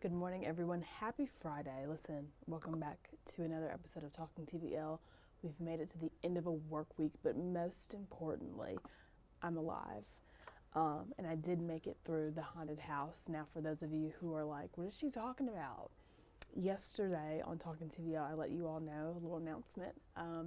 Good morning, everyone. Happy Friday. Listen, welcome back to another episode of Talking TVL. We've made it to the end of a work week, but most importantly, I'm alive. And I did make it through the haunted house. Now, for those of you who are like, what is she talking about? Yesterday on Talking TVL, I let you all know, a little announcement,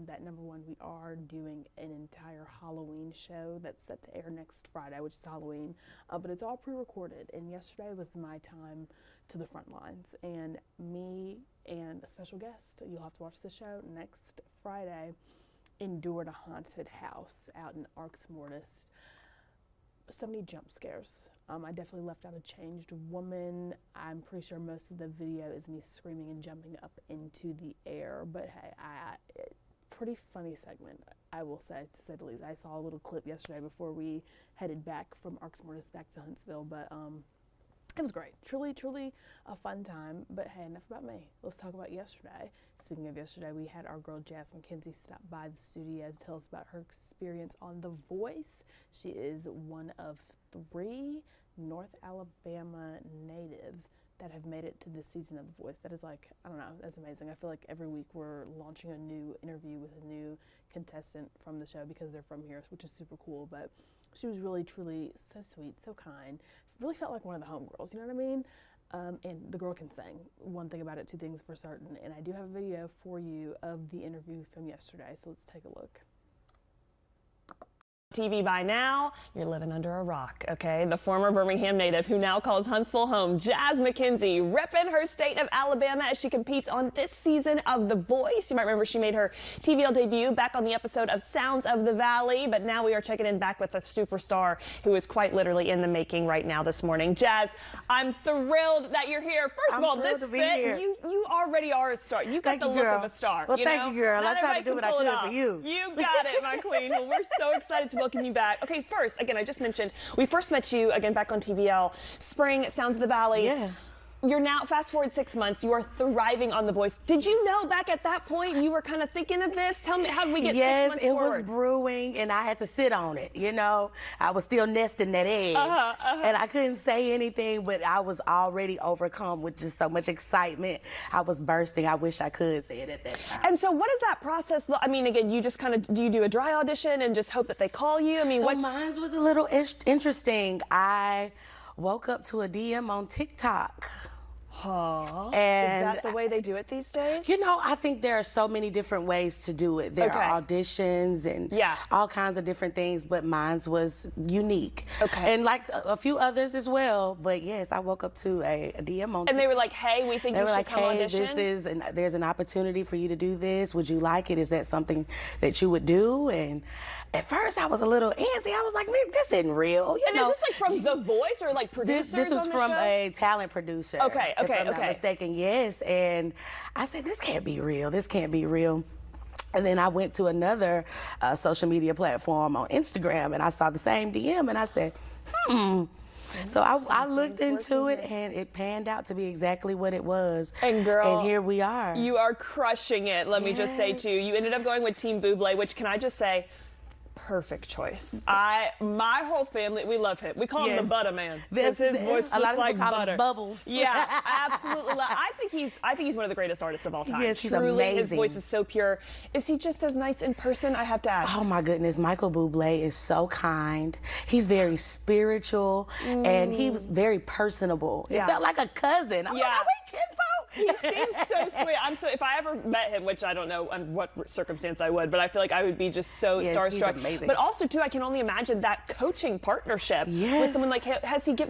that number one, we are doing an entire Halloween show that's set to air next Friday, which is Halloween, but it's all pre-recorded. And yesterday was my time to the front lines, and me and a special guest, you'll have to watch the show next Friday, endured a haunted house out in Arx Mortis. So many jump scares. I definitely left out a changed woman. I'm pretty sure most of the video is me screaming and jumping up into the air, but hey, pretty funny segment, I will say, to say the least. I saw a little clip yesterday before we headed back from Arx Mortis back to Huntsville, but it was great. Truly a fun time. But hey, enough about me. Let's talk about yesterday. Speaking of yesterday, we had our girl Jazz McKenzie stop by the studio to tell us about her experience on The Voice. She is one of 3 North Alabama natives that have made it to this season of The Voice. That is, like, I don't know, that's amazing. I feel like every week we're launching a new interview with a new contestant from the show because they're from here, which is super cool. But she was really, truly so sweet, so kind. Really felt like one of the homegirls, you know what I mean? And the girl can sing. One thing about it, 2 things for certain. And I do have a video for you of the interview from yesterday, so let's take a look. TV by now, you're living under a rock, okay? The former Birmingham native who now calls Huntsville home, Jazz McKenzie, repping her state of Alabama as she competes on this season of The Voice. You might remember she made her TVL debut back on the episode of Sounds of the Valley, but now we are checking in back with a superstar who is quite literally in the making right now this morning. Jazz, I'm thrilled that you're here. First of all, this fit, you already are a star. You got the look of a star. Well, thank you, girl. I tried to do what I could for you. You got it, my queen. Well, we're so excited to welcome you back. Okay, first, again, I just mentioned, we first met you, again, back on TVL, Spring, Sounds of the Valley. Yeah. You're now, fast forward 6 months, you are thriving on The Voice. Did you know back at that point you were kind of thinking of this? Tell me, how did we get 6 months forward? Yes, it was brewing, and I had to sit on it, you know. I was still nesting that egg, and I couldn't say anything, but I was already overcome with just so much excitement. I was bursting. I wish I could say it at that time. And so what does that process look? I mean, again, you just kind of, do you do a dry audition and just hope that they call you? I mean, so mine was a little interesting. I woke up to a DM on TikTok. Huh? And is that the way they do it these days? You know, I think there are so many different ways to do it. There are auditions and all kinds of different things, but mine's was unique. Okay. And like a few others as well. But yes, I woke up to a DM on TikTok. And they were like, hey, we think you should come audition. There's an opportunity for you to do this. Would you like it? Is that something that you would do? And at first I was a little antsy. I was like, maybe this isn't real. You know? Is this like from The Voice or like producers This was on the from show? a talent producer. Okay. If I'm not mistaken, yes. And I said, this can't be real. This can't be real. And then I went to another social media platform on Instagram, and I saw the same DM, and I said, So I looked into it, and it panned out to be exactly what it was. And girl, and here we are. You are crushing it, let me just say to you. You ended up going with Team Buble, which, can I just say, perfect choice. My whole family, we love him. We call him the butter man. His voice a lot just of like people call butter. Him Bubbles. Yeah, absolutely. I think he's one of the greatest artists of all time. Yes, he's truly amazing. His voice is so pure. Is he just as nice in person? I have to ask. Oh my goodness, Michael Bublé is so kind. He's very spiritual, and he was very personable. It felt like a cousin. I'm like, are we kinfolk? He seems so sweet. If I ever met him, which I don't know on what circumstance I would, but I feel like I would be just so starstruck. He's amazing. But also too, I can only imagine that coaching partnership with someone like him.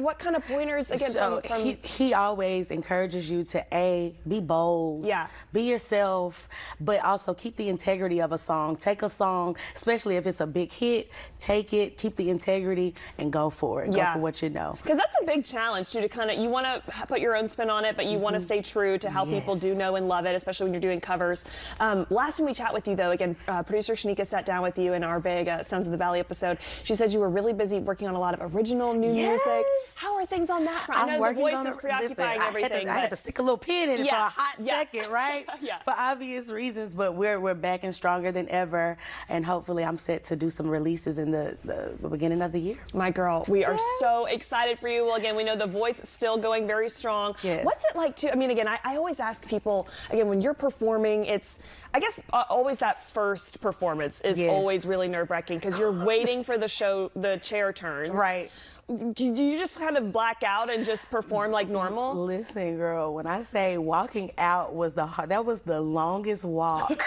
What kind of pointers again? So he always encourages you to be bold, be yourself, but also keep the integrity of a song. Take a song, especially if it's a big hit, take it, keep the integrity, and go for it. Go for what you know. Because that's a big challenge too, to kind of, you want to put your own spin on it, but you want to stay true true to how people do know and love it, especially when you're doing covers. Last time we chat with you, though, again, producer Shanika sat down with you in our big Sons of the Valley episode. She said you were really busy working on a lot of original new music. How are things on that front? I know the voice is preoccupying everything. I had to stick a little pin in it for a hot second, right? For obvious reasons, but we're back and stronger than ever, and hopefully I'm set to do some releases in the beginning of the year. My girl, we are so excited for you. Well, again, we know the voice is still going very strong. Yes. What's it like to, I mean, again, I always ask people, again, when you're performing, it's, I guess, always that first performance is always really nerve-wracking because you're waiting for the chair turns. Right. Do you just kind of black out and just perform like normal? Listen, girl, when I say walking out that was the longest walk.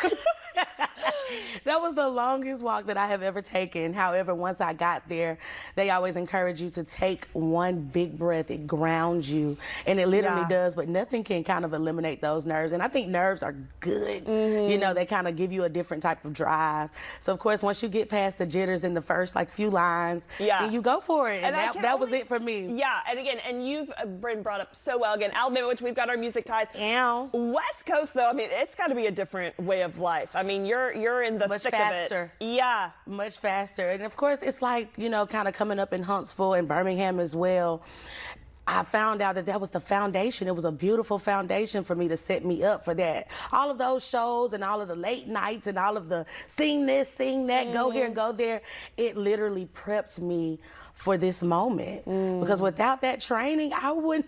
That was the longest walk that I have ever taken. However, once I got there, they always encourage you to take one big breath. It grounds you, and it literally does, but nothing can kind of eliminate those nerves. And I think nerves are good. You know, they kind of give you a different type of drive. So, of course, once you get past the jitters in the first, few lines, then you go for it. And that was it for me. Yeah, and again, and you've been brought up so well. Again, Alabama, which we've got our music ties. West Coast, though, I mean, it's got to be a different way of life. I mean, you're in the thick faster. Of it. Yeah. Much faster. And of course, it's like, you know, kind of coming up in Huntsville and Birmingham as well. I found out that was the foundation. It was a beautiful foundation for me to set me up for that. All of those shows and all of the late nights and all of the sing this, sing that, go here, go there, it literally prepped me for this moment. Because without that training, I would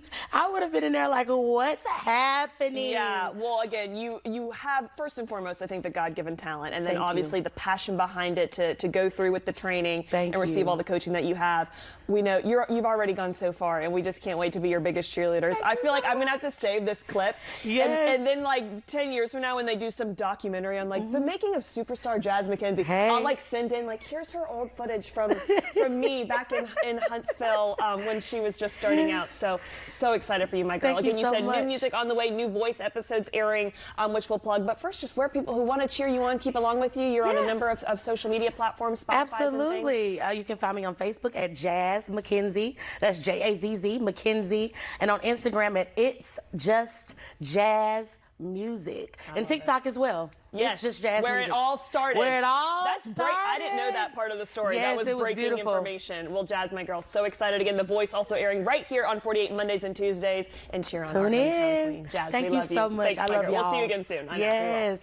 have been in there like, what's happening? Yeah, well, again, you have, first and foremost, I think, the God-given talent, and then obviously the passion behind it to go through with the training and receive all the coaching that you have. We know you've already gone so far, and we just can't wait to be your biggest cheerleaders. I feel like I'm going to have to save this clip. And then, 10 years from now, when they do some documentary on, the making of superstar Jazz McKenzie, I'll, send in, here's her old footage from me back in Huntsville when she was just starting out. So excited for you, my girl. Thank you so said much. New music on the way, new voice episodes airing, which we'll plug. But first, just where people who want to cheer you on, keep along with you. You're on a number of social media platforms, Spotify. Absolutely. You can find me on Facebook at Jazz McKenzie. That's Jazz McKenzie. And on Instagram at It's Just Jazz Music. And TikTok as well. Yes, It's Just Jazz where Music. it all started. Where it all started. I didn't know that part of the story. Yes, that it was breaking beautiful. information. Well, Jazz, my girl, so excited. Again, The Voice also airing right here on 48 Mondays and Tuesdays. And cheer on our hometown queen. Jazz, Thank we you love so much. Thanks, I love y'all. y'all. We'll see you again soon. Yes.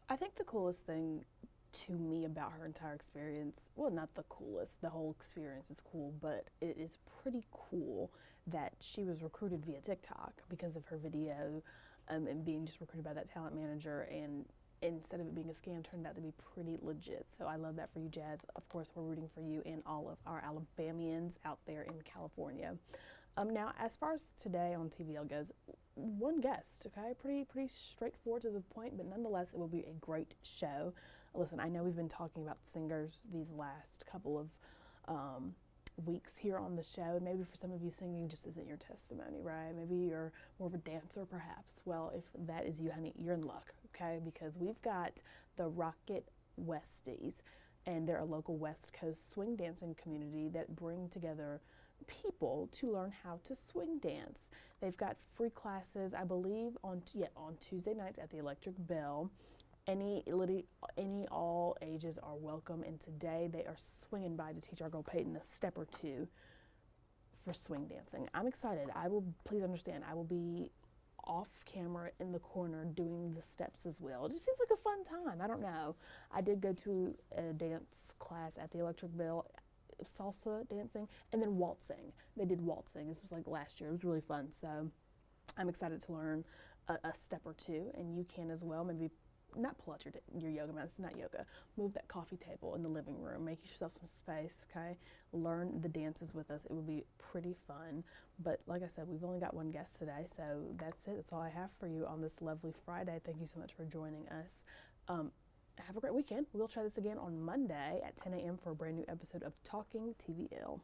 I think the coolest thing to me about her entire experience, well, not the coolest, the whole experience is cool, but it is pretty cool that she was recruited via TikTok because of her video and being just recruited by that talent manager, and instead of it being a scam, turned out to be pretty legit. So I love that for you, Jazz. Of course, we're rooting for you and all of our Alabamians out there in California. Now, as far as today on TVL goes, one guest, okay? Pretty straightforward to the point, but nonetheless, it will be a great show. Listen, I know we've been talking about singers these last couple of weeks here on the show, and maybe for some of you, singing just isn't your testimony, right? Maybe you're more of a dancer, perhaps. Well, if that is you, honey, you're in luck, okay? Because we've got the Rocket Westies, and they're a local West Coast swing dancing community that bring together people to learn how to swing dance. They've got free classes, I believe, on Tuesday nights at the Electric Bell. All ages are welcome, and today they are swinging by to teach our girl Peyton a step or two for swing dancing. I'm excited. Please understand, I will be off camera in the corner doing the steps as well. It just seems like a fun time. I don't know. I did go to a dance class at the Electric Bell, salsa dancing, and then waltzing. They did waltzing. This was last year. It was really fun. So I'm excited to learn a step or two, and you can as well. Maybe not pull out your yoga mat. It's not yoga. Move that coffee table in the living room. Make yourself some space, okay? Learn the dances with us. It will be pretty fun. But like I said, we've only got one guest today, so that's it. That's all I have for you on this lovely Friday. Thank you so much for joining us. Have a great weekend. We'll try this again on Monday at 10 a.m. for a brand new episode of Talking TVL.